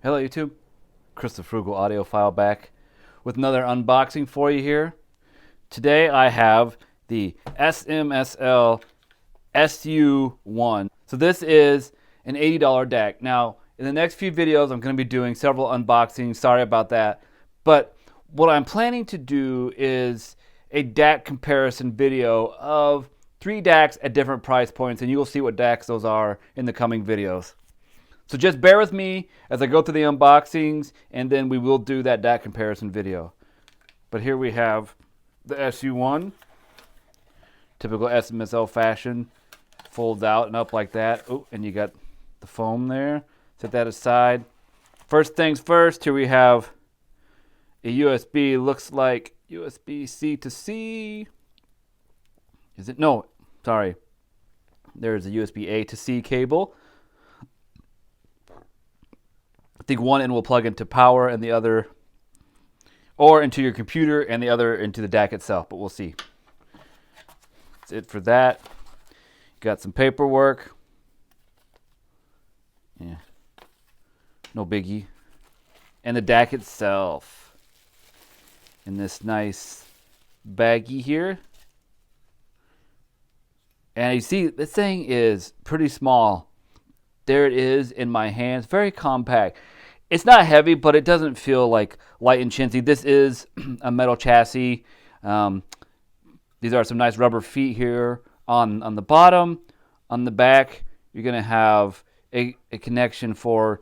Hello YouTube, Chris the Frugal Audiophile back with another unboxing for you here. Today I have the SMSL SU-1. So this is an $80 DAC. Now in the next few videos I'm going to be doing several unboxings, sorry about that. But what I'm planning to do is a DAC comparison video of 3 DACs at different price points, and you will see what DACs those are in the coming videos. So just bear with me as I go through the unboxings, and then we will do that DAC comparison video. But here we have the SU-1, typical SMSL fashion, folds out and up like that. Oh, and you got the foam there. Set that aside. First things first, here we have a USB, looks like USB-C to C. Is it? No, sorry. There's a USB-A to C cable. I think one end will plug into power and the other, or into your computer and the other into the DAC itself, but we'll see. That's it for that. Got some paperwork. Yeah, no biggie. And the DAC itself in this nice baggie here. And you see, this thing is pretty small. There it is in my hands, very compact. It's not heavy, but it doesn't feel like light and chintzy. This is a metal chassis. These are some nice rubber feet here on the bottom. On the back, you're going to have a connection for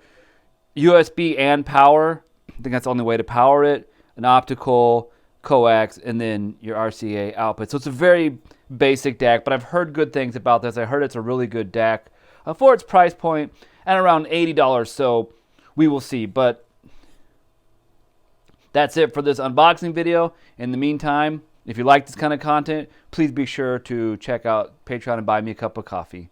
USB and power. I think that's the only way to power it. An optical, coax, and then your RCA output. So it's a very basic DAC, but I've heard good things about this. I heard it's a really good DAC for its price point at around $80, so we will see. But that's it for this unboxing video. In the meantime, if you like this kind of content, please be sure to check out Patreon and buy me a cup of coffee.